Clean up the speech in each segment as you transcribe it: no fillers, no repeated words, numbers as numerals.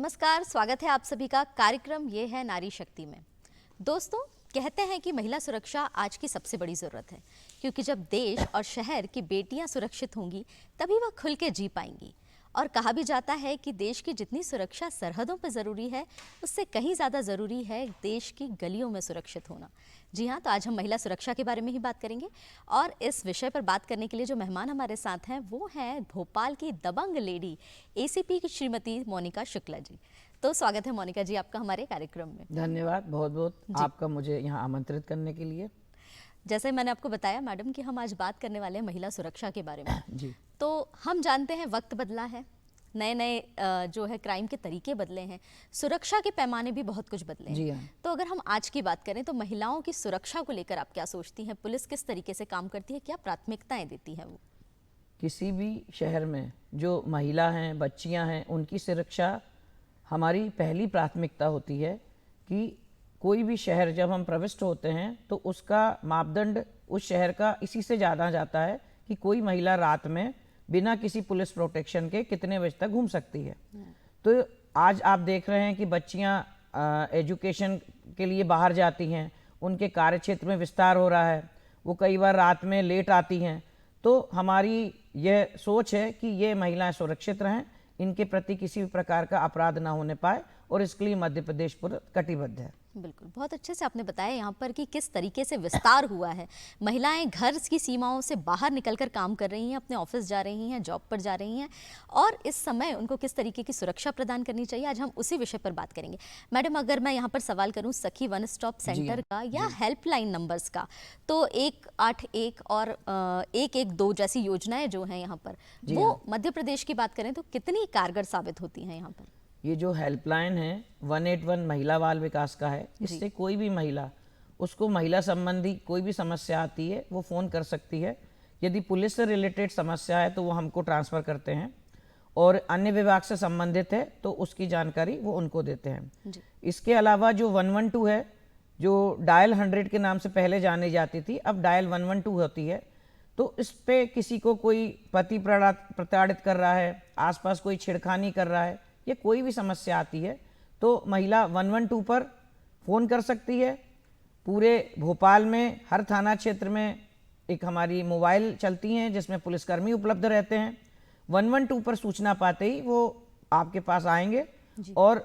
नमस्कार, स्वागत है आप सभी का कार्यक्रम ये है नारी शक्ति में। दोस्तों, कहते हैं कि महिला सुरक्षा आज की सबसे बड़ी ज़रूरत है, क्योंकि जब देश और शहर की बेटियां सुरक्षित होंगी तभी वह खुल के जी पाएंगी। और कहा भी जाता है कि देश की जितनी सुरक्षा सरहदों पर ज़रूरी है, उससे कहीं ज़्यादा ज़रूरी है देश की गलियों में सुरक्षित होना। जी हाँ, तो आज हम महिला सुरक्षा के बारे में ही बात करेंगे और इस विषय पर बात करने के लिए जो मेहमान हमारे साथ हैं वो हैं भोपाल की दबंग लेडी एसीपी की श्रीमती मोनिका शुक्ला जी। तो स्वागत है मोनिका जी आपका हमारे कार्यक्रम में। धन्यवाद बहुत बहुत आपका मुझे यहाँ आमंत्रित करने के लिए। जैसे मैंने आपको बताया मैडम कि हम आज बात करने वाले हैं महिला सुरक्षा के बारे में। जी। तो हम जानते हैं वक्त बदला है, नए नए जो है क्राइम के तरीके बदले हैं, सुरक्षा के पैमाने भी बहुत कुछ बदले हैं। जी हाँ। तो अगर हम आज की बात करें तो महिलाओं की सुरक्षा को लेकर आप क्या सोचती हैं? पुलिस किस तरीके से काम करती है, क्या प्राथमिकताएं देती है वो? किसी भी शहर में जो महिला हैं, बच्चियां हैं, उनकी सुरक्षा हमारी पहली प्राथमिकता होती है कि कोई भी शहर जब हम प्रविष्ट होते हैं तो उसका मापदंड उस शहर का इसी से जाना जाता है कि कोई महिला रात में बिना किसी पुलिस प्रोटेक्शन के कितने बजे तक घूम सकती है। तो आज आप देख रहे हैं कि बच्चियां एजुकेशन के लिए बाहर जाती हैं, उनके कार्य क्षेत्र में विस्तार हो रहा है, वो कई बार रात में लेट आती हैं। तो हमारी यह सोच है कि ये महिलाएं सुरक्षित रहें, इनके प्रति किसी भी प्रकार का अपराध ना होने पाए और इसके लिए मध्य प्रदेश पूरा कटिबद्ध है। बिल्कुल, बहुत अच्छे से आपने बताया यहाँ पर कि किस तरीके से विस्तार हुआ है। महिलाएं घर की सीमाओं से बाहर निकलकर काम कर रही हैं, अपने ऑफिस जा रही हैं, जॉब पर जा रही हैं और इस समय उनको किस तरीके की सुरक्षा प्रदान करनी चाहिए, आज हम उसी विषय पर बात करेंगे। मैडम, अगर मैं यहाँ पर सवाल करूँ सखी वन स्टॉप सेंटर का या हेल्पलाइन नंबर्स का, तो 181 और 112 जैसी योजनाएं जो हैं यहाँ पर, वो मध्य प्रदेश की बात करें तो कितनी कारगर साबित होती हैं यहाँ पर? ये जो हेल्पलाइन है 181 महिला बाल विकास का है। इससे कोई भी महिला, उसको महिला संबंधी कोई भी समस्या आती है वो फ़ोन कर सकती है। यदि पुलिस से रिलेटेड समस्या है तो वो हमको ट्रांसफ़र करते हैं और अन्य विभाग से संबंधित है तो उसकी जानकारी वो उनको देते हैं। इसके अलावा जो 112 है, जो डायल 100 के नाम से पहले जानी जाती थी, अब डायल 112 होती है। तो इस पर किसी को कोई पति प्रताड़ित कर रहा है, आसपास कोई छेड़खानी कर रहा है, ये कोई भी समस्या आती है तो महिला 112 पर फ़ोन कर सकती है। पूरे भोपाल में हर थाना क्षेत्र में एक हमारी मोबाइल चलती हैं जिसमें पुलिसकर्मी उपलब्ध रहते हैं। 112 पर सूचना पाते ही वो आपके पास आएंगे और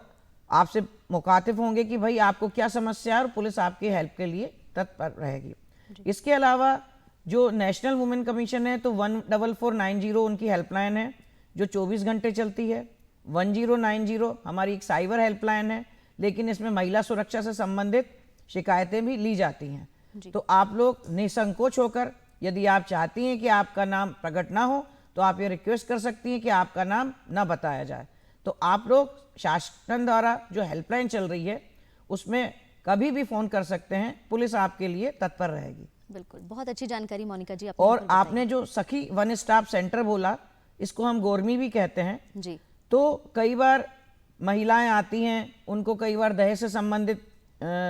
आपसे मुखातिब होंगे कि भाई आपको क्या समस्या है और पुलिस आपके हेल्प के लिए तत्पर रहेगी। इसके अलावा जो नेशनल वुमेन कमीशन है तो 14490 उनकी हेल्पलाइन है जो 24 घंटे चलती है। 1090 हमारी एक साइबर हेल्पलाइन है, लेकिन इसमें महिला सुरक्षा से संबंधित शिकायतें भी ली जाती हैं। तो आप लोग निसंकोच होकर, यदि आप चाहती हैं कि आपका नाम प्रकट ना हो तो आप ये रिक्वेस्ट कर सकती हैं कि आपका नाम ना बताया जाए। तो आप लोग शासन द्वारा जो हेल्पलाइन चल रही है उसमें कभी भी फ़ोन कर सकते हैं, पुलिस आपके लिए तत्पर रहेगी। बिल्कुल, बहुत अच्छी जानकारी मोनिका जी और आपने जो सखी वन स्टॉप सेंटर बोला, इसको हम गोरमी भी कहते हैं जी। तो कई बार महिलाएं आती हैं, उनको कई बार दहेज से संबंधित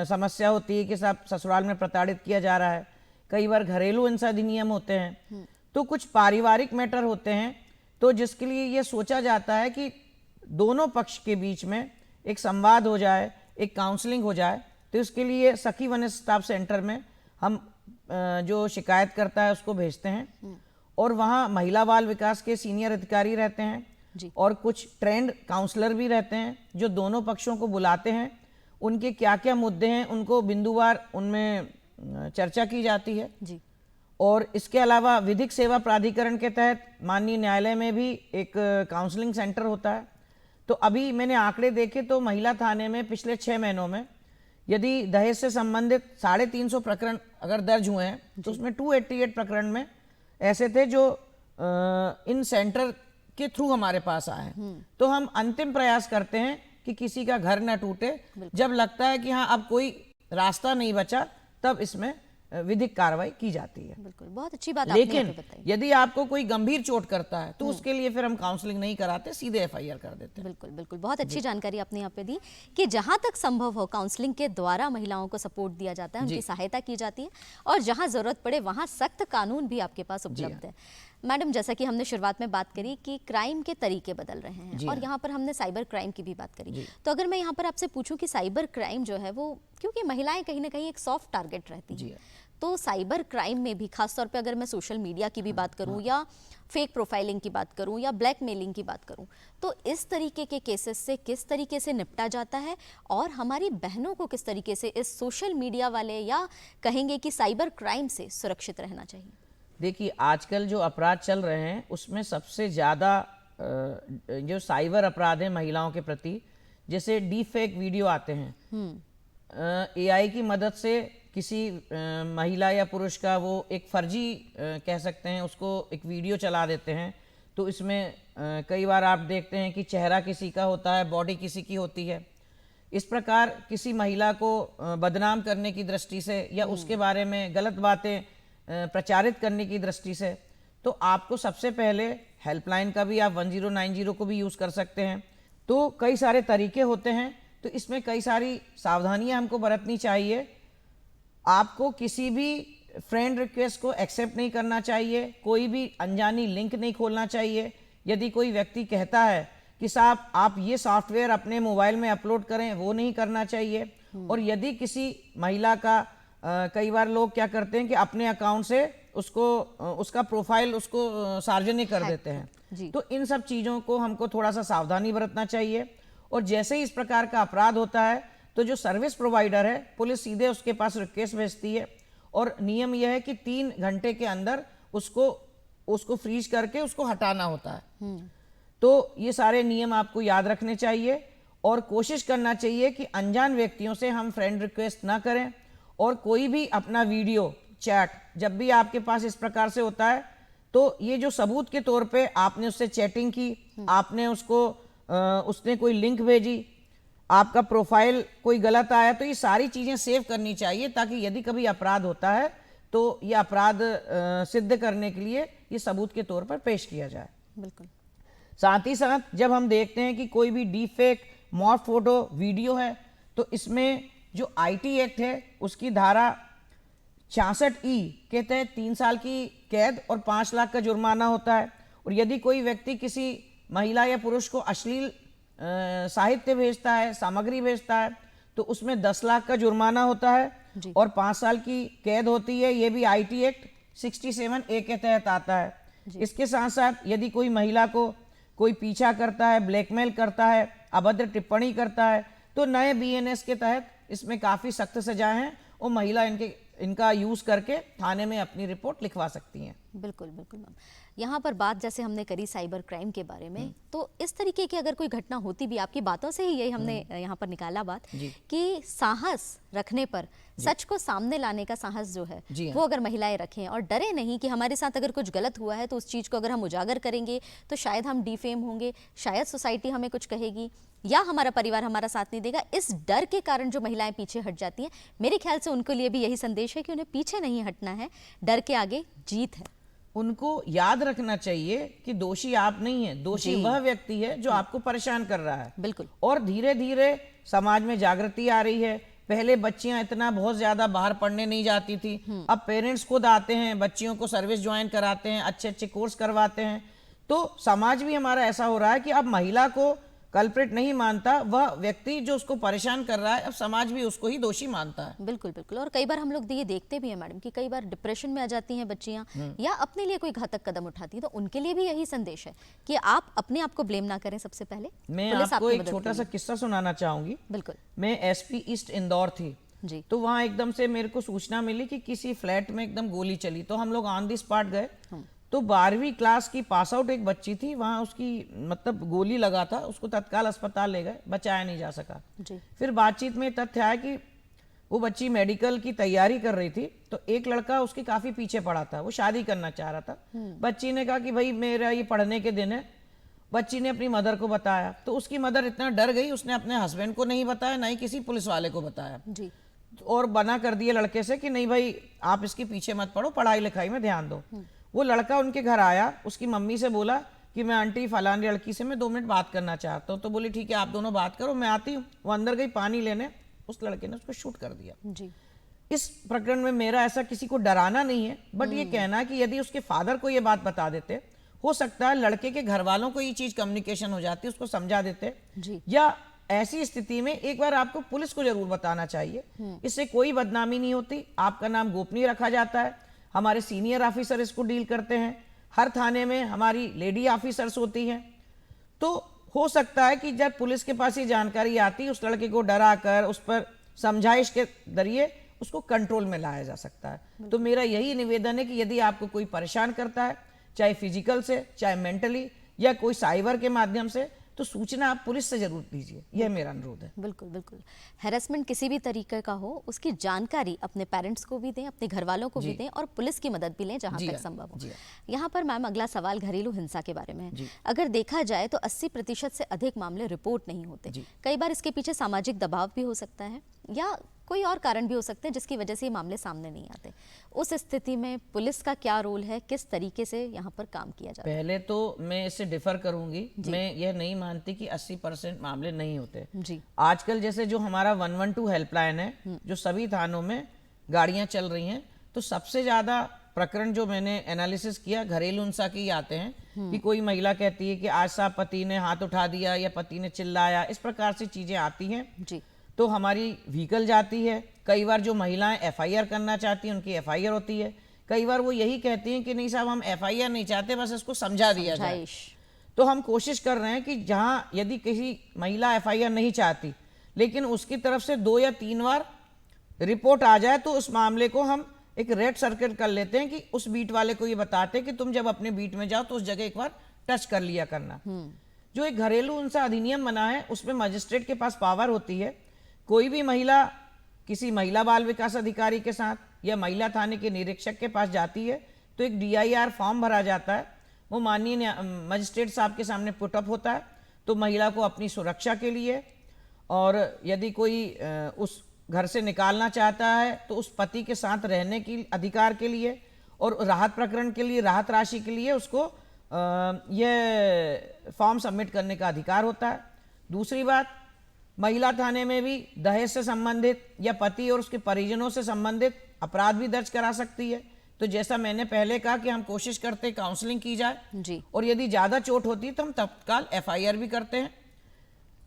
समस्या होती है कि साहब ससुराल में प्रताड़ित किया जा रहा है, कई बार घरेलू हिंसा अधिनियम होते हैं, तो कुछ पारिवारिक मैटर होते हैं, तो जिसके लिए ये सोचा जाता है कि दोनों पक्ष के बीच में एक संवाद हो जाए, एक काउंसलिंग हो जाए। तो इसके लिए सखी वन स्टॉप सेंटर में हम जो शिकायत करता है उसको भेजते हैं और वहाँ महिला बाल विकास के सीनियर अधिकारी रहते हैं और कुछ ट्रेंड काउंसलर भी रहते हैं जो दोनों पक्षों को बुलाते हैं, उनके क्या क्या मुद्दे हैं उनको बिंदुवार उनमें चर्चा की जाती है जी। और इसके अलावा विधिक सेवा प्राधिकरण के तहत माननीय न्यायालय में भी एक काउंसलिंग सेंटर होता है। तो अभी मैंने आंकड़े देखे तो महिला थाने में पिछले 6 महीनों में यदि दहेज से संबंधित 350 प्रकरण अगर दर्ज हुए हैं तो उसमें 288 प्रकरण में ऐसे थे जो इन सेंटर के थ्रू हमारे पास आए हैं। तो हम अंतिम प्रयास करते हैं कि किसी का घर न टूटे। जब लगता है कि हाँ अब कोई रास्ता नहीं बचा तब इसमें विधिक कार्रवाई की जाती है। बिल्कुल, बहुत अच्छी बात। लेकिन यदि आपको कोई गंभीर चोट करता है तो उसके लिए फिर हम काउंसलिंग नहीं कराते, सीधे FIR कर देते हैं। बिल्कुल बिल्कुल, बहुत अच्छी जानकारी आपने यहाँ पे दी कि जहाँ तक संभव हो काउंसलिंग के द्वारा महिलाओं को सपोर्ट दिया जाता है, उनकी सहायता की जाती है और जहाँ जरूरत पड़े वहाँ सख्त कानून भी आपके पास उपलब्ध है। मैडम, जैसा कि हमने शुरुआत में बात करी कि क्राइम के तरीके बदल रहे हैं जी और हाँ। यहाँ पर हमने साइबर क्राइम की भी बात करी, जी। तो अगर मैं यहाँ पर आपसे पूछूं कि साइबर क्राइम जो है वो, क्योंकि महिलाएं कहीं ना कहीं एक सॉफ्ट टारगेट रहती जी हैं, हाँ। तो साइबर क्राइम में भी खासतौर पे अगर मैं सोशल मीडिया की भी बात करूं या फेक प्रोफाइलिंग की बात करूं या ब्लैकमेलिंग की बात करूं, तो इस तरीके के केसेस से किस तरीके से निपटा जाता है और हमारी बहनों को किस तरीके से इस सोशल मीडिया वाले या कहेंगे कि साइबर क्राइम से सुरक्षित रहना चाहिए? देखिए, आजकल जो अपराध चल रहे हैं उसमें सबसे ज़्यादा जो साइबर अपराध हैं महिलाओं के प्रति, जैसे डीप फेक वीडियो आते हैं, एआई की मदद से किसी महिला या पुरुष का वो एक फर्जी कह सकते हैं उसको एक वीडियो चला देते हैं। तो इसमें कई बार आप देखते हैं कि चेहरा किसी का होता है, बॉडी किसी की होती है। इस प्रकार किसी महिला को बदनाम करने की दृष्टि से या उसके बारे में गलत बातें प्रचारित करने की दृष्टि से, तो आपको सबसे पहले हेल्पलाइन का भी, आप 1090 को भी यूज़ कर सकते हैं। तो कई सारे तरीके होते हैं, तो इसमें कई सारी सावधानियां हमको बरतनी चाहिए। आपको किसी भी फ्रेंड रिक्वेस्ट को एक्सेप्ट नहीं करना चाहिए, कोई भी अनजानी लिंक नहीं खोलना चाहिए। यदि कोई व्यक्ति कहता है कि साहब आप ये सॉफ्टवेयर अपने मोबाइल में अपलोड करें, वो नहीं करना चाहिए। और यदि किसी महिला का कई बार लोग क्या करते हैं कि अपने अकाउंट से उसको उसका प्रोफाइल उसको सार्वजनिक कर देते हैं, तो इन सब चीज़ों को हमको थोड़ा सा सावधानी बरतना चाहिए। और जैसे ही इस प्रकार का अपराध होता है तो जो सर्विस प्रोवाइडर है, पुलिस सीधे उसके पास रिक्वेस्ट भेजती है और नियम यह है कि 3 घंटे के अंदर उसको फ्रीज करके उसको हटाना होता है। तो ये सारे नियम आपको याद रखने चाहिए और कोशिश करना चाहिए कि अनजान व्यक्तियों से हम फ्रेंड रिक्वेस्ट ना करें। और कोई भी अपना वीडियो चैट जब भी आपके पास इस प्रकार से होता है, तो ये जो सबूत के तौर पे आपने उससे चैटिंग की, आपने उसने कोई लिंक भेजी, आपका प्रोफाइल कोई गलत आया, तो ये सारी चीज़ें सेव करनी चाहिए ताकि यदि कभी अपराध होता है तो ये अपराध सिद्ध करने के लिए ये सबूत के तौर पर पेश किया जाए। बिल्कुल। साथ ही साथ जब हम देखते हैं कि कोई भी deep fake morph photo video है, तो इसमें जो आईटी एक्ट है उसकी धारा 66E के तहत 3 साल की कैद और 5 लाख का जुर्माना होता है। और यदि कोई व्यक्ति किसी महिला या पुरुष को अश्लील साहित्य भेजता है, सामग्री भेजता है, तो उसमें 10 लाख का जुर्माना होता है और 5 साल की कैद होती है। ये भी आईटी एक्ट 67A के तहत आता है। इसके साथ साथ यदि कोई महिला को कोई पीछा करता है, ब्लैकमेल करता है, अभद्र टिप्पणी करता है, तो नए बीएनएस के तहत इसमें काफ़ी सख्त सजाएं हैं और महिला इनका यूज़ करके थाने में अपनी रिपोर्ट लिखवा सकती हैं। बिल्कुल बिल्कुल मैम। यहाँ पर बात जैसे हमने करी साइबर क्राइम के बारे में, तो इस तरीके की अगर कोई घटना होती भी, आपकी बातों से ही यही हमने यहाँ पर निकाला बात कि साहस रखने पर, सच को सामने लाने का साहस जो है वो अगर महिलाएं रखें और डरे नहीं कि हमारे साथ अगर कुछ गलत हुआ है तो उस चीज़ को अगर हम उजागर करेंगे तो शायद हम डिफेम होंगे, शायद सोसाइटी हमें कुछ कहेगी या हमारा परिवार हमारा साथ नहीं देगा। इस डर के कारण जो महिलाएं पीछे हट जाती हैं, मेरे ख्याल से उनके लिए भी यही संदेश है कि उन्हें पीछे नहीं हटना है, डर के आगे जीत है। उनको याद रखना चाहिए कि दोषी आप नहीं है, दोषी वह व्यक्ति है जो आपको परेशान कर रहा है। बिल्कुल। और धीरे धीरे समाज में जागृति आ रही है। पहले बच्चियां इतना बहुत ज्यादा बाहर पढ़ने नहीं जाती थी, अब पेरेंट्स खुद आते हैं, बच्चियों को सर्विस ज्वाइन कराते हैं, अच्छे अच्छे कोर्स करवाते हैं। तो समाज भी हमारा ऐसा हो रहा है कि अब महिला को कल्प्रिट नहीं मानता, वह व्यक्ति जो उसको परेशान कर रहा है, अब समाज भी उसको ही दोषी मानता है। बिल्कुल बिल्कुल। और कई बार हम लोग ये देखते भी हैं मैडम कि कई बार डिप्रेशन में आ जाती हैं बच्चियां या अपने लिए कोई घातक कदम उठाती हैं, तो उनके लिए भी यही संदेश है कि आप अपने आप को ब्लेम ना करें। सबसे पहले मैं आपको एक छोटा सा किस्सा सुनाना चाहूंगी। बिल्कुल। मैं एसपी ईस्ट इंदौर थी जी। तो वहाँ एकदम से मेरे को सूचना मिली कि किसी फ्लैट में एकदम गोली चली, तो हम लोग ऑन दी स्पॉट गए। तो 12वीं क्लास की पास आउट एक बच्ची थी, वहाँ उसकी मतलब गोली लगा था, उसको तत्काल अस्पताल ले गए, बचाया नहीं जा सका जी। फिर बातचीत में तथ्य आया कि वो बच्ची मेडिकल की तैयारी कर रही थी, तो एक लड़का उसके काफी पीछे पड़ा था, वो शादी करना चाह रहा था। बच्ची ने कहा कि भाई मेरा ये पढ़ने के दिन है। बच्ची ने अपनी मदर को बताया, तो उसकी मदर इतना डर गई, उसने अपने हस्बैंड को नहीं बताया, ना ही किसी पुलिस वाले को बताया जी। और मना कर दिया लड़के से कि नहीं भाई आप इसके पीछे मत पड़ो, पढ़ाई लिखाई में ध्यान दो। वो लड़का उनके घर आया, उसकी मम्मी से बोला कि मैं आंटी फलानी लड़की से मैं 2 मिनट बात करना चाहता हूँ। तो बोली ठीक है आप दोनों बात करो, मैं आती हूँ। वो अंदर गई पानी लेने, उस लड़के ने उसको शूट कर दिया। जी। इस प्रकरण में मेरा ऐसा किसी को डराना नहीं है, बट ये कहना है कि यदि उसके फादर को ये बात बता देते, हो सकता है लड़के के घर वालों को ये चीज कम्युनिकेशन हो जाती, उसको समझा देते, या ऐसी स्थिति में एक बार आपको पुलिस को जरूर बताना चाहिए। इससे कोई बदनामी नहीं होती, आपका नाम गोपनीय रखा जाता है, हमारे सीनियर ऑफिसर इसको डील करते हैं, हर थाने में हमारी लेडी ऑफिसर्स होती हैं। तो हो सकता है कि जब पुलिस के पास ये जानकारी आती, उस लड़के को डरा कर उस पर समझाइश के जरिए उसको कंट्रोल में लाया जा सकता है। तो मेरा यही निवेदन है कि यदि आपको कोई परेशान करता है, चाहे फिजिकल से, चाहे मेंटली, या कोई साइबर के माध्यम से, तो सूचना आप पुलिस से जरूर दीजिए, यह मेरा अनुरोध है। बिल्कुल बिल्कुल। हैरेसमेंट किसी भी तरीके का हो, उसकी जानकारी अपने पेरेंट्स को भी दें, अपने घर वालों को भी दें, और पुलिस की मदद भी लें जहां तक संभव हो। यहाँ पर मैम अगला सवाल घरेलू हिंसा के बारे में है। अगर देखा जाए तो 80% से अधिक मामले रिपोर्ट नहीं होते। कई बार इसके पीछे सामाजिक दबाव भी हो सकता है, या कोई और कारण भी हो सकते हैं जिसकी वजह से ये मामले सामने नहीं आते। उस स्थिति में पुलिस का क्या रोल है, किस तरीके से यहाँ पर काम किया जाता है? पहले तो मैं इससे डिफर करूंगी, मैं यह नहीं मानती कि 80% मामले नहीं होते जी। आजकल जैसे जो हमारा 112 हेल्पलाइन है, जो सभी थानों में गाड़ियां चल रही हैं, तो सबसे ज्यादा प्रकरण जो मैंने एनालिसिस किया घरेलू हिंसा के ही आते हैं, कि कोई महिला कहती है कि आज साहब पति ने हाथ उठा दिया या पति ने चिल्लाया, इस प्रकार से चीजें आती हैं जी। तो हमारी व्हीकल जाती है। कई बार जो महिलाएं एफआईआर करना चाहती हैं, उनकी एफआईआर होती है। कई बार वो यही कहती हैं कि नहीं साहब हम एफआईआर नहीं चाहते, बस इसको समझा दिया जाए। तो हम कोशिश कर रहे हैं कि जहां यदि किसी महिला एफआईआर नहीं चाहती, लेकिन उसकी तरफ से 2 या 3 बार रिपोर्ट आ जाए, तो उस मामले को हम एक रेड सर्किट कर लेते हैं कि उस बीट वाले को ये बताते हैं कि तुम जब अपने बीट में जाओ तो उस जगह एक बार टच कर लिया करना। जो एक घरेलू हिंसा अधिनियम बना है, उसमें मजिस्ट्रेट के पास पावर होती है, कोई भी महिला किसी महिला बाल विकास अधिकारी के साथ या महिला थाने के निरीक्षक के पास जाती है, तो एक DIR फॉर्म भरा जाता है, वो माननीय मजिस्ट्रेट साहब के सामने पुट अप होता है। तो महिला को अपनी सुरक्षा के लिए, और यदि कोई उस घर से निकालना चाहता है तो उस पति के साथ रहने की अधिकार के लिए, और राहत प्रकरण के लिए, राहत राशि के लिए उसको यह फॉर्म सबमिट करने का अधिकार होता है। दूसरी बात, महिला थाने में भी दहेज से संबंधित या पति और उसके परिजनों से संबंधित अपराध भी दर्ज करा सकती है। तो जैसा मैंने पहले कहा कि हम कोशिश करते हैं काउंसलिंग की जाए जी। और यदि ज्यादा चोट होती है तो हम तत्काल FIR भी करते हैं।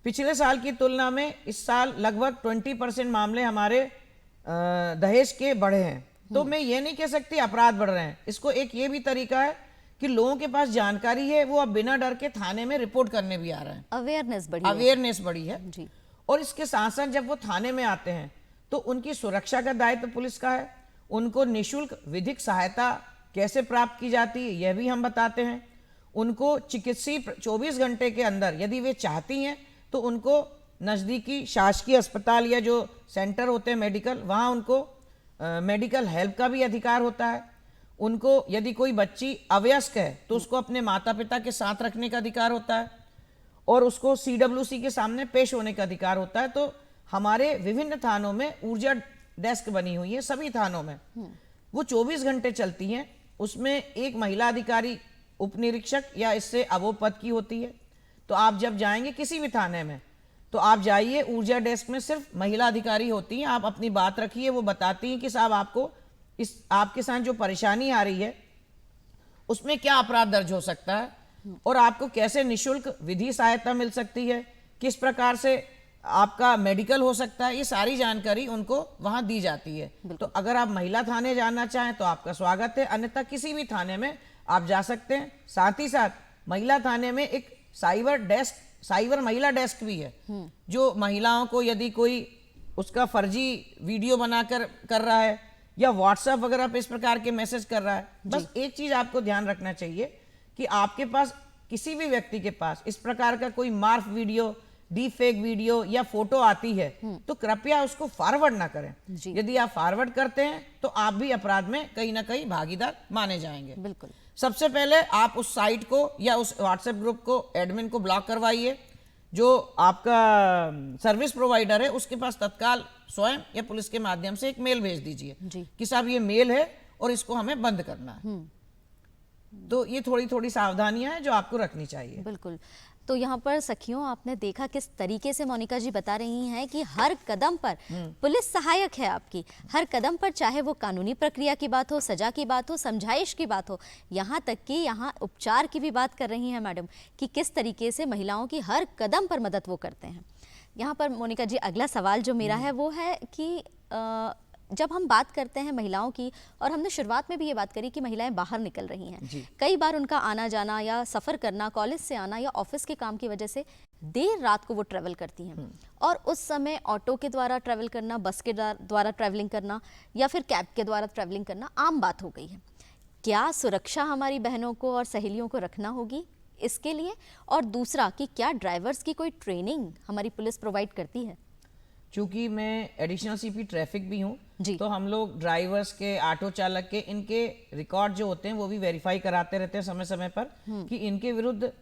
पिछले साल की तुलना में इस साल लगभग 20% मामले हमारे दहेज के बढ़े हैं। तो मैं ये नहीं कह सकती अपराध बढ़ रहे हैं, इसको एक ये भी तरीका है कि लोगों के पास जानकारी है, वो अब बिना डर के थाने में रिपोर्ट करने भी आ रहे हैं। अवेयरनेस बढ़ी है जी। और इसके साथ साथ जब वो थाने में आते हैं तो उनकी सुरक्षा का दायित्व पुलिस का है। उनको निःशुल्क विधिक सहायता कैसे प्राप्त की जाती है यह भी हम बताते हैं। उनको चिकित्सीय 24 घंटे के अंदर यदि वे चाहती हैं तो उनको नज़दीकी शासकीय अस्पताल या जो सेंटर होते हैं मेडिकल, वहाँ उनको मेडिकल हेल्प का भी अधिकार होता है। उनको यदि कोई बच्ची अवयस्क है तो उसको अपने माता पिता के साथ रखने का अधिकार होता है, और उसको CWC के सामने पेश होने का अधिकार होता है। तो हमारे विभिन्न थानों में ऊर्जा डेस्क बनी हुई है, सभी थानों में वो 24 घंटे चलती हैं। उसमें एक महिला अधिकारी उप निरीक्षक या इससे अबोव पद की होती है। तो आप जब जाएंगे किसी भी थाने में तो आप जाइए, ऊर्जा डेस्क में सिर्फ महिला अधिकारी होती हैं। आप अपनी बात रखिए, वो बताती हैं कि साहब आपको आपके साथ जो परेशानी आ रही है उसमें क्या अपराध दर्ज हो सकता है, और आपको कैसे निःशुल्क विधि सहायता मिल सकती है, किस प्रकार से आपका मेडिकल हो सकता है, ये सारी जानकारी उनको वहां दी जाती है। तो अगर आप महिला थाने जाना चाहें तो आपका स्वागत है, अन्यथा किसी भी थाने में आप जा सकते हैं। साथ ही साथ महिला थाने में एक साइबर महिला डेस्क भी है, जो महिलाओं को यदि कोई उसका फर्जी वीडियो बनाकर कर रहा है या व्हाट्सएप वगैरह पे इस प्रकार के मैसेज कर रहा है, बस एक चीज आपको ध्यान रखना चाहिए कि आपके पास किसी भी व्यक्ति के पास इस प्रकार का कोई मार्फ वीडियो, डीप फेक वीडियो या फोटो आती है तो कृपया उसको फॉरवर्ड ना करें। यदि आप फॉरवर्ड करते हैं तो आप भी अपराध में कहीं ना कहीं भागीदार माने जाएंगे। बिल्कुल। सबसे पहले आप उस साइट को या उस व्हाट्सएप ग्रुप को, एडमिन को ब्लॉक करवाइए। जो आपका सर्विस प्रोवाइडर है उसके पास तत्काल स्वयं या पुलिस के माध्यम से एक मेल भेज दीजिए कि साहब ये मेल है और इसको हमें बंद करना है। तो ये थोड़ी थोड़ी सावधानियां हैं जो आपको रखनी चाहिए। बिल्कुल। तो यहाँ पर सखियों आपने देखा किस तरीके से मोनिका जी बता रही हैं कि हर कदम पर पुलिस सहायक है आपकी, हर कदम पर, चाहे वो कानूनी प्रक्रिया की बात हो, सजा की बात हो, समझाइश की बात हो, यहाँ तक कि यहाँ उपचार की भी बात कर रही हैं मैडम कि किस तरीके से महिलाओं की हर कदम पर मदद वो करते हैं। यहाँ पर मोनिका जी अगला सवाल जो मेरा है वो है कि जब हम बात करते हैं महिलाओं की, और हमने शुरुआत में भी ये बात करी कि महिलाएं बाहर निकल रही हैं, कई बार उनका आना जाना या सफ़र करना, कॉलेज से आना या ऑफिस के काम की वजह से देर रात को वो ट्रैवल करती हैं, और उस समय ऑटो के द्वारा ट्रैवल करना, बस के द्वारा ट्रैवलिंग करना या फिर कैब के द्वारा ट्रैवलिंग करना आम बात हो गई है। क्या सुरक्षा हमारी बहनों को और सहेलियों को रखना होगी इसके लिए? और दूसरा कि क्या ड्राइवर्स की कोई ट्रेनिंग हमारी पुलिस प्रोवाइड करती है? चूंकि मैं एडिशनल सीपी ट्रैफिक भी हूँ, तो हम लोग ड्राइवर्स के, ऑटो चालक के, इनके रिकॉर्ड जो होते हैं वो भी वेरीफाई कराते रहते हैं समय समय पर कि इनके विरुद्ध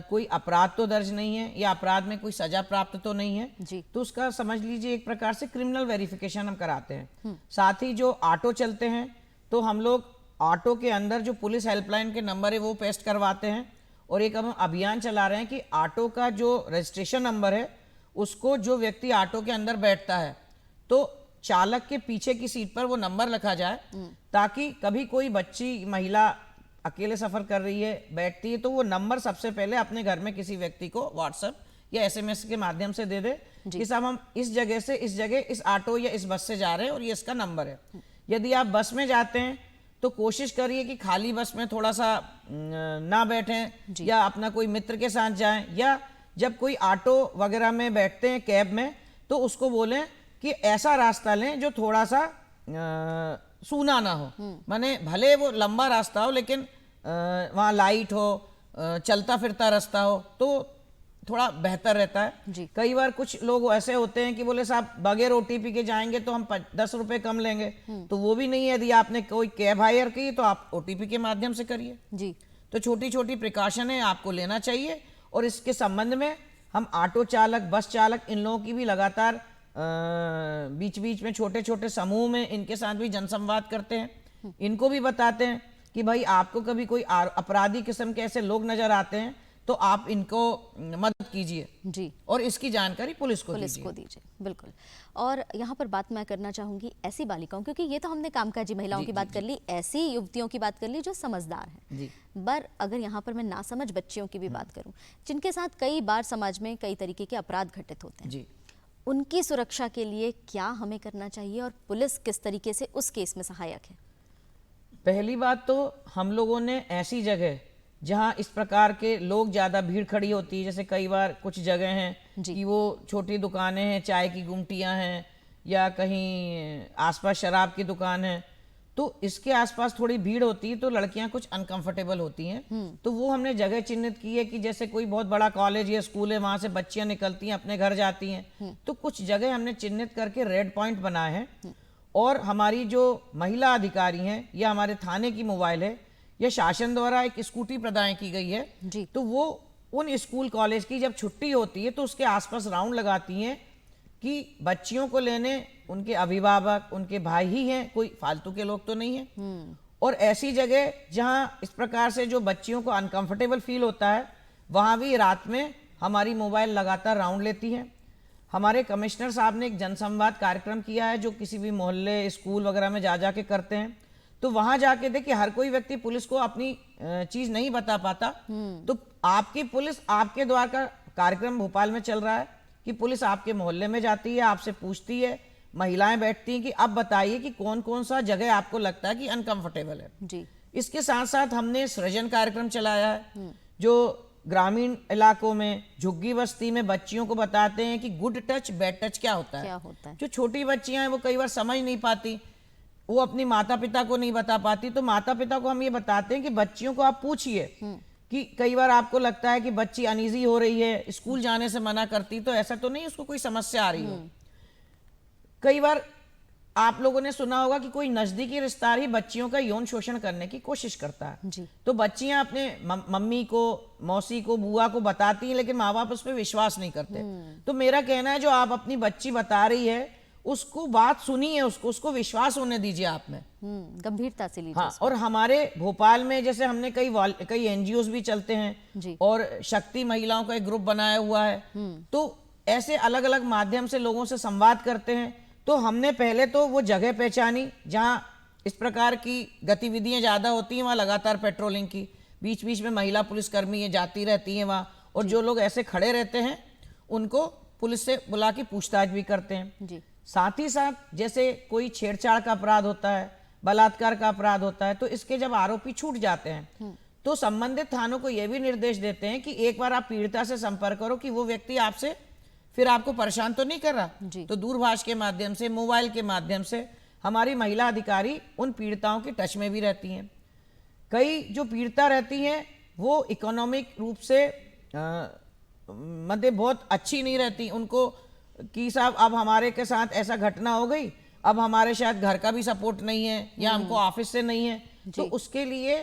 कोई अपराध तो दर्ज नहीं है या अपराध में कोई सजा प्राप्त तो नहीं है। तो उसका समझ लीजिए एक प्रकार से क्रिमिनल वेरिफिकेशन हम कराते हैं। साथ ही जो ऑटो चलते हैं तो हम लोग ऑटो के अंदर जो पुलिस हेल्पलाइन के नंबर है वो पेस्ट करवाते हैं, और एक हम अभियान चला रहे हैं कि ऑटो का जो रजिस्ट्रेशन नंबर है उसको जो व्यक्ति ऑटो के अंदर बैठता है तो चालक के पीछे की सीट पर वो नंबर लिखा जाए, ताकि कभी कोई बच्ची महिला अकेले सफर कर रही है, बैठती है, तो वो नंबर सबसे पहले अपने घर में किसी व्यक्ति को व्हाट्सएप या एसएमएस के माध्यम से दे दे कि साहब हम इस जगह से इस जगह इस ऑटो या इस बस से जा रहे हैं और ये इसका नंबर है। यदि आप बस में जाते हैं तो कोशिश करिए कि खाली बस में थोड़ा सा ना बैठें या अपना कोई मित्र के साथ जाएं, या जब कोई ऑटो वगैरह में बैठते हैं, कैब में, तो उसको बोलें कि ऐसा रास्ता लें जो थोड़ा सा सूना ना हो, माने भले वो लंबा रास्ता हो लेकिन वहाँ लाइट हो, चलता फिरता रास्ता हो तो थोड़ा बेहतर रहता है। कई बार कुछ लोग ऐसे होते हैं कि बोले साहब बगैर ओटीपी के जाएंगे तो हम 10 रुपए कम लेंगे, तो वो भी नहीं है। यदि आपने कोई कैब हायर की तो आप ओटीपी के माध्यम से करिए जी। तो छोटी छोटी प्रिकॉशन है आपको लेना चाहिए। और इसके संबंध में हम ऑटो चालक, बस चालक, इन लोगों की भी लगातार बीच बीच में छोटे छोटे समूह में इनके साथ भी जनसंवाद करते हैं। इनको भी बताते हैं कि भाई आपको कभी कोई अपराधी किस्म के ऐसे लोग नजर आते हैं तो आप इनको मदद कीजिए जी, और इसकी जानकारी पुलिस को दीजिए। बिल्कुल। और यहाँ पर बात मैं करना चाहूँगी ऐसी बालिकाओं, क्योंकि ये तो हमने कामकाजी महिलाओं की बात कर ली, ऐसी युवतियों की बात कर ली जो समझदार हैं, पर अगर यहाँ पर मैं नासमझ बच्चियों की भी बात करूँ जिनके साथ कई बार समाज में कई तरीके के अपराध घटित होते हैं जी, उनकी सुरक्षा के लिए क्या हमें करना चाहिए और पुलिस किस तरीके से उस केस में सहायक है? पहली बात तो हम लोगों ने ऐसी जगह जहाँ इस प्रकार के लोग ज़्यादा भीड़ खड़ी होती है, जैसे कई बार कुछ जगह हैं कि वो छोटी दुकानें हैं, चाय की गुमटियाँ हैं या कहीं आसपास शराब की दुकान है, तो इसके आसपास थोड़ी भीड़ होती है तो लड़कियां कुछ अनकंफर्टेबल होती हैं। तो वो हमने जगह चिन्हित की है कि जैसे कोई बहुत बड़ा कॉलेज या स्कूल है, वहाँ से बच्चियां निकलती हैं, अपने घर जाती हैं, तो कुछ जगह हमने चिन्हित करके रेड पॉइंट बनाए हैं। और हमारी जो महिला अधिकारी हैं या हमारे थाने की मोबाइल है या शासन द्वारा एक स्कूटी प्रदान की गई है जी, तो वो उन स्कूल कॉलेज की जब छुट्टी होती है तो उसके आसपास राउंड लगाती हैं कि बच्चियों को लेने उनके अभिभावक, उनके भाई ही हैं, कोई फालतू के लोग तो नहीं है। और ऐसी जगह जहां इस प्रकार से जो बच्चियों को अनकंफर्टेबल फील होता है वहां भी रात में हमारी मोबाइल लगातार राउंड लेती है। हमारे कमिश्नर साहब ने एक जनसंवाद कार्यक्रम किया है जो किसी भी मोहल्ले, स्कूल वगैरह में जा के करते हैं, तो वहां जाके देखिए हर कोई व्यक्ति पुलिस को अपनी चीज नहीं बता पाता, तो आपकी पुलिस आपके द्वार का कार्यक्रम भोपाल में चल रहा है कि पुलिस आपके मोहल्ले में जाती है, आपसे पूछती है, महिलाएं बैठती हैं कि अब बताइए कि कौन कौन सा जगह आपको लगता है कि अनकंफर्टेबल है जी। इसके साथ साथ हमने सृजन कार्यक्रम चलाया है जो ग्रामीण इलाकों में, झुग्गी बस्ती में बच्चियों को बताते हैं कि गुड टच बैड टच क्या होता है। जो छोटी बच्चियां हैं वो कई बार समझ नहीं पाती, वो अपनी माता पिता को नहीं बता पाती, तो माता पिता को हम ये बताते हैं कि बच्चियों को आप पूछिए कि कई बार आपको लगता है कि बच्ची अनईजी हो रही है, स्कूल जाने से मना करती, तो ऐसा तो नहीं उसको कोई समस्या आ रही हो। कई बार आप लोगों ने सुना होगा कि कोई नजदीकी रिश्तेदार ही बच्चियों का यौन शोषण करने की कोशिश करता है जी। तो बच्चियां अपने मम्मी को, मौसी को, बुआ को बताती हैं, लेकिन माँ बाप उस पर विश्वास नहीं करते। तो मेरा कहना है जो आप अपनी बच्ची बता रही है उसको बात सुनिए, उसको विश्वास होने दीजिए आप में। गंभीरता से लीजिए। हाँ, और हमारे भोपाल में जैसे हमने कई एनजीओज भी चलते हैं जी। और शक्ति महिलाओं का एक ग्रुप बनाया हुआ है, तो ऐसे अलग अलग माध्यम से लोगों से संवाद करते हैं। तो हमने पहले तो वो जगह पहचानी जहाँ इस प्रकार की गतिविधियां ज़्यादा होती हैं, वहाँ लगातार पेट्रोलिंग की, बीच बीच में महिला पुलिसकर्मी ये जाती रहती हैं वहाँ, और जो लोग ऐसे खड़े रहते हैं उनको पुलिस से बुला के पूछताछ भी करते हैं जी। साथ ही साथ जैसे कोई छेड़छाड़ का अपराध होता है, बलात्कार का अपराध होता है, तो इसके जब आरोपी छूट जाते हैं तो संबंधित थानों को यह भी निर्देश देते हैं कि एक बार आप पीड़िता से संपर्क करो कि वो व्यक्ति आपसे फिर आपको परेशान तो नहीं कर रहा, तो दूरभाष के माध्यम से, मोबाइल के माध्यम से हमारी महिला अधिकारी उन पीड़िताओं के टच में भी रहती हैं। कई जो पीड़िता रहती हैं वो इकोनॉमिक रूप से मतलब बहुत अच्छी नहीं रहती, उनको कि साहब अब हमारे के साथ ऐसा घटना हो गई, अब हमारे शायद घर का भी सपोर्ट नहीं है या हमको ऑफिस से नहीं है, तो उसके लिए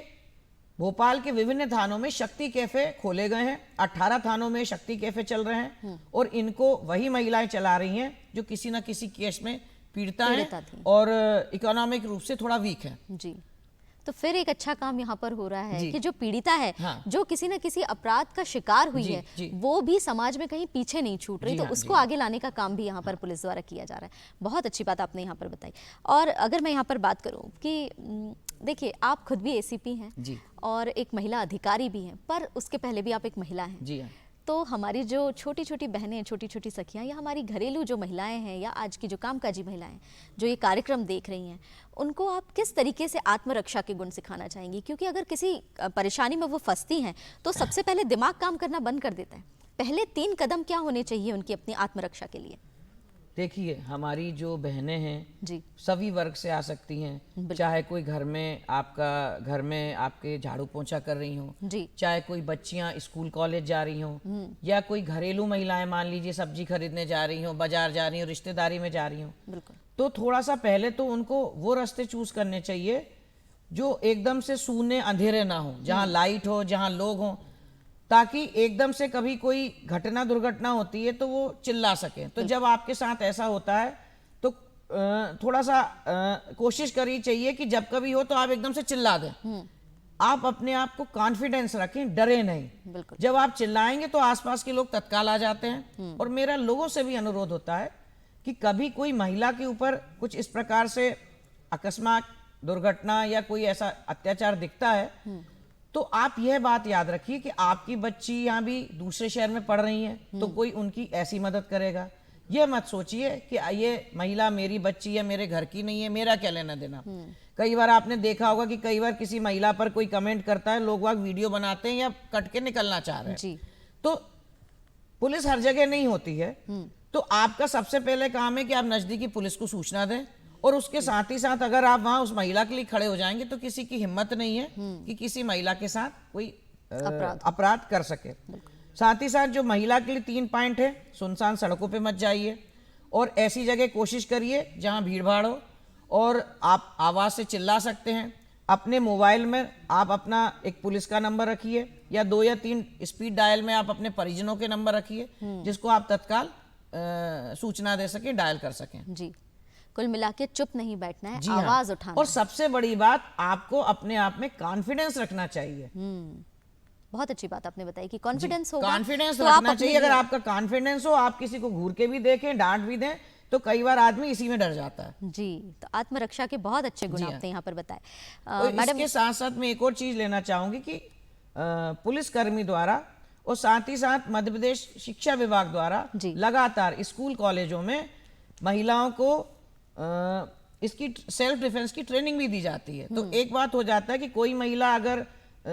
भोपाल के विभिन्न थानों में शक्ति कैफे खोले गए हैं। 18 थानों में शक्ति कैफे चल रहे हैं और इनको वही महिलाएं चला रही हैं जो किसी ना किसी केस में पीड़िता हैं और इकोनॉमिक रूप से थोड़ा वीक है। जी, तो फिर एक अच्छा काम यहाँ पर हो रहा है कि जो पीड़िता है, हाँ। जो किसी न किसी अपराध का शिकार हुई जी, है, जी। वो भी समाज में कहीं पीछे नहीं छूट रही, तो हाँ, उसको आगे लाने का काम भी यहाँ पर पुलिस द्वारा किया जा रहा है। बहुत अच्छी बात आपने यहाँ पर बताई। और अगर मैं यहाँ पर बात करूँ कि देखिए, आप खुद भी एसीपी हैं जी। और एक महिला अधिकारी भी हैं, पर उसके पहले भी आप एक महिला हैं। जी हाँ। तो हमारी जो छोटी छोटी बहनें, छोटी छोटी सखियां या हमारी घरेलू जो महिलाएं हैं या आज की जो कामकाजी महिलाएं जो ये कार्यक्रम देख रही हैं, उनको आप किस तरीके से आत्मरक्षा के गुण सिखाना चाहेंगी? क्योंकि अगर किसी परेशानी में वो फंसती हैं तो सबसे पहले दिमाग काम करना बंद कर देता है। पहले 3 कदम क्या होने चाहिए उनकी अपनी आत्मरक्षा के लिए? देखिए, हमारी जो बहनें हैं जी, सभी वर्ग से आ सकती हैं, चाहे कोई घर में आपके झाड़ू पोंछा कर रही हो जी, चाहे कोई बच्चियां स्कूल कॉलेज जा रही हो या कोई घरेलू महिलाएं मान लीजिए सब्जी खरीदने जा रही हो, बाजार जा रही हो, रिश्तेदारी में जा रही हो, बिल्कुल। तो थोड़ा सा पहले तो उनको वो रास्ते चूज करने चाहिए जो एकदम से सूने अंधेरे ना हो, जहाँ लाइट हो, जहाँ लोग हों, ताकि एकदम से कभी कोई घटना दुर्घटना होती है तो वो चिल्ला सके। तो जब आपके साथ ऐसा होता है तो थोड़ा सा कोशिश करी चाहिए कि जब कभी हो तो आप एकदम से चिल्ला दें। आप अपने आप को कॉन्फिडेंस रखें, डरे नहीं। बिल्कुल। जब आप चिल्लाएंगे तो आसपास के लोग तत्काल आ जाते हैं। और मेरा लोगों से भी अनुरोध होता है कि कभी कोई महिला के ऊपर कुछ इस प्रकार से अकस्मात दुर्घटना या कोई ऐसा अत्याचार दिखता है तो आप यह बात याद रखिए कि आपकी बच्ची यहाँ भी दूसरे शहर में पढ़ रही है तो कोई उनकी ऐसी मदद करेगा। यह मत सोचिए कि ये महिला मेरी बच्ची है, मेरे घर की नहीं है, मेरा क्या लेना देना। कई बार आपने देखा होगा कि कई बार किसी महिला पर कोई कमेंट करता है, लोग वाग वीडियो बनाते हैं या कट के निकलना चाह रहे हैं। तो पुलिस हर जगह नहीं होती है, तो आपका सबसे पहले काम है कि आप नजदीकी पुलिस को सूचना दें और उसके साथ ही साथ अगर आप वहां उस महिला के लिए खड़े हो जाएंगे तो किसी की हिम्मत नहीं है कि किसी महिला के साथ कोई अपराध कर सके। साथ ही साथ जो महिला के लिए 3 पॉइंट है, सुनसान सड़कों पे मत जाइए और ऐसी जगह कोशिश करिए जहां भीड़ भाड़ हो और आप आवाज से चिल्ला सकते हैं। अपने मोबाइल में आप अपना एक पुलिस का नंबर रखिए या 2 या 3 स्पीड डायल में आप अपने परिजनों के नंबर रखिए जिसको आप तत्काल सूचना दे सकें, डायल कर सकें। जी, कुल मिला के चुप नहीं बैठना है, हाँ। आवाज उठाना। और सबसे बड़ी बात, आपको अपने आप में कॉन्फिडेंस रखना चाहिए। बहुत अच्छी बात आपने बताई कि कॉन्फिडेंस होगा, कॉन्फिडेंस तो रखना चाहिए। अगर आपका कॉन्फिडेंस हो, आप किसी को घूर के भी देखें, डांट भी दें, तो कई बार आदमी इसी में डर जाता है। जी, तो आत्मरक्षा के बहुत अच्छे गुण आपने यहाँ पर बताए। मैडम, इसके साथ साथ मैं एक और चीज लेना चाहूंगी कि पुलिसकर्मी द्वारा और साथ ही साथ मध्य प्रदेश शिक्षा विभाग द्वारा लगातार स्कूल कॉलेजों में महिलाओं को इसकी सेल्फ डिफेंस की ट्रेनिंग भी दी जाती है। तो एक बात हो जाता है कि कोई महिला अगर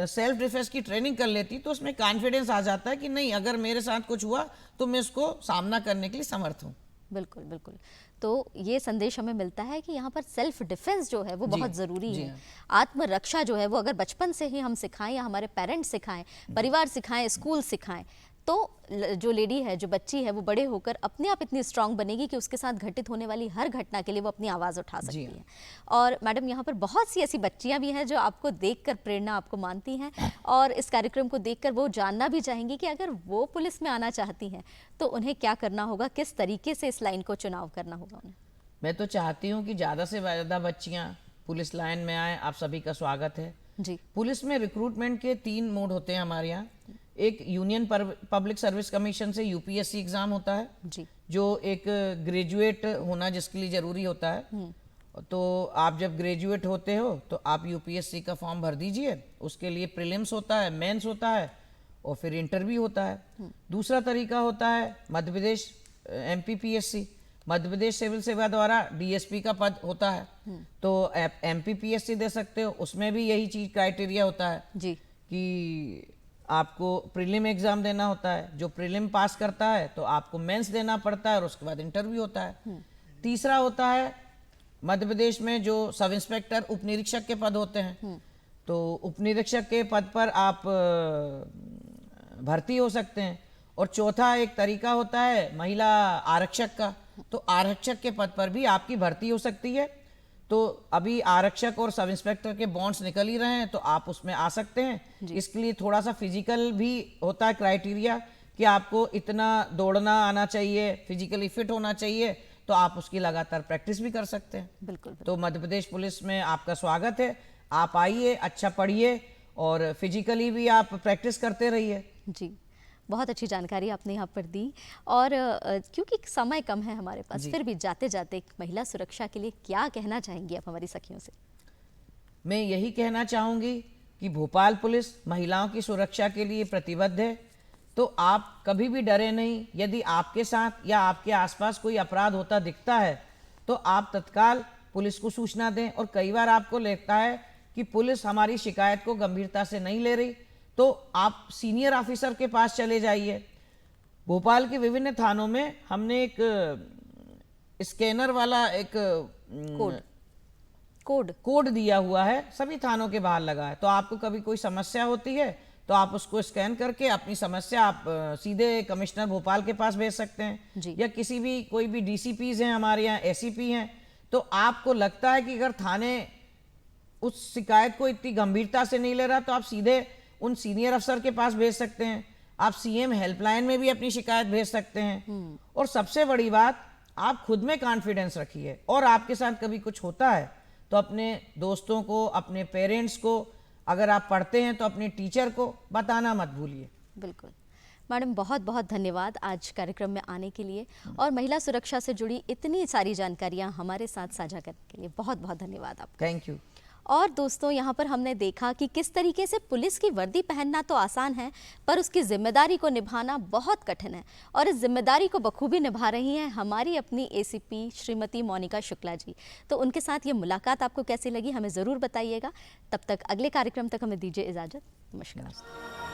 सेल्फ डिफेंस की ट्रेनिंग कर लेती तो उसमें कॉन्फिडेंस आ जाता है कि नहीं, अगर मेरे साथ कुछ हुआ तो मैं उसको सामना करने के लिए समर्थ हूँ। बिल्कुल बिल्कुल। तो ये संदेश हमें मिलता है कि यहाँ पर सेल्फ डिफेंस जो है वो बहुत ज़रूरी है। आत्मरक्षा जो है वो अगर बचपन से ही हम सिखाएं या हमारे पेरेंट्स सिखाएं, परिवार सिखाएं, स्कूल सिखाएं, तो जो लेडी है, जो बच्ची है, वो बड़े होकर अपने आप इतनी स्ट्रांग बनेगी कि उसके साथ घटित होने वाली हर घटना के लिए वो अपनी आवाज़ उठा सकती है। और मैडम, यहाँ पर बहुत सी ऐसी बच्चियाँ भी हैं जो आपको देखकर प्रेरणा आपको मानती हैं और इस कार्यक्रम को देखकर वो जानना भी चाहेंगी कि अगर वो पुलिस में आना चाहती हैं तो उन्हें क्या करना होगा, किस तरीके से इस लाइन को चुनाव करना होगा उन्हें। मैं तो चाहती हूँ कि ज़्यादा से ज़्यादा बच्चियाँ पुलिस लाइन में आए। आप सभी का स्वागत है। जी पुलिस में रिक्रूटमेंट के 3 मोड होते हैं हमारे यहाँ। एक यूनियन पब्लिक सर्विस कमीशन से यूपीएससी एग्ज़ाम होता है, जी जो एक ग्रेजुएट होना जिसके लिए ज़रूरी होता है। तो आप जब ग्रेजुएट होते हो तो आप यूपीएससी का फॉर्म भर दीजिए। उसके लिए प्रीलिम्स होता है, मेंस होता है और फिर इंटरव्यू होता है। दूसरा तरीका होता है मध्य प्रदेश एमपीपीएससी, मध्य प्रदेश सिविल सेवा द्वारा डीएसपी का पद होता है। तो एमपीपीएससी दे सकते हो, उसमें भी यही चीज क्राइटेरिया होता है जी कि आपको प्रीलिम एग्जाम देना होता है। जो प्रीलिम पास करता है तो आपको मेंस देना पड़ता है और उसके बाद इंटरव्यू होता है। तीसरा होता है मध्य प्रदेश में जो सब इंस्पेक्टर उप निरीक्षक के पद होते हैं, तो उप निरीक्षक के पद पर आप भर्ती हो सकते हैं। और चौथा एक तरीका होता है महिला आरक्षक का, तो आरक्षक के पद पर भी आपकी भर्ती हो सकती है। तो अभी आरक्षक और सब इंस्पेक्टर के बॉन्ड्स निकल ही रहे हैं, तो आप उसमें आ सकते हैं। इसके लिए थोड़ा सा फिजिकल भी होता है क्राइटेरिया कि आपको इतना दौड़ना आना चाहिए, फिजिकली फिट होना चाहिए, तो आप उसकी लगातार प्रैक्टिस भी कर सकते हैं। बिल्कुल तो मध्य प्रदेश पुलिस में आपका स्वागत है। आप आइए, अच्छा पढ़िए और फिजिकली भी आप प्रैक्टिस करते रहिए। जी, बहुत अच्छी जानकारी आपने यहाँ पर दी। और क्योंकि समय कम है हमारे पास, फिर भी जाते जाते महिला सुरक्षा के लिए क्या कहना चाहेंगी आप हमारी सखियों से? मैं यही कहना चाहूँगी कि भोपाल पुलिस महिलाओं की सुरक्षा के लिए प्रतिबद्ध है। तो आप कभी भी डरे नहीं। यदि आपके साथ या आपके आसपास कोई अपराध होता दिखता है तो आप तत्काल पुलिस को सूचना दें। और कई बार आपको लगता है कि पुलिस हमारी शिकायत को गंभीरता से नहीं ले रही, तो आप सीनियर ऑफिसर के पास चले जाइए। भोपाल के विभिन्न थानों में हमने एक स्कैनर वाला एक कोड दिया हुआ है, सभी थानों के बाहर लगा है। तो आपको कभी कोई समस्या होती है तो आप उसको स्कैन करके अपनी समस्या आप सीधे कमिश्नर भोपाल के पास भेज सकते हैं। या किसी भी कोई भी डीसीपीज हैं हमारे यहाँ, एसीपी हैं, तो आपको लगता है कि अगर थाने उस शिकायत को इतनी गंभीरता से नहीं ले रहा, तो आप सीधे उन सीनियर अफसर के पास भेज सकते हैं। आप सीएम हेल्पलाइन में भी अपनी शिकायत भेज सकते हैं। और सबसे बड़ी बात, आप खुद में कॉन्फिडेंस रखिए। और आपके साथ कभी कुछ होता है तो अपने दोस्तों को, अपने पेरेंट्स को, अगर आप पढ़ते हैं तो अपने टीचर को बताना मत भूलिए। बिल्कुल मैडम, बहुत बहुत धन्यवाद आज कार्यक्रम में आने के लिए और महिला सुरक्षा से जुड़ी इतनी सारी जानकारियां हमारे साथ साझा करने के लिए बहुत बहुत धन्यवाद आपका। Thank you. और दोस्तों, यहाँ पर हमने देखा कि किस तरीके से पुलिस की वर्दी पहनना तो आसान है, पर उसकी जिम्मेदारी को निभाना बहुत कठिन है। और इस जिम्मेदारी को बखूबी निभा रही हैं हमारी अपनी एसीपी श्रीमती मोनिका शुक्ला जी। तो उनके साथ ये मुलाकात आपको कैसी लगी, हमें ज़रूर बताइएगा। तब तक अगले कार्यक्रम तक हमें दीजिए इजाज़त। नमस्कार।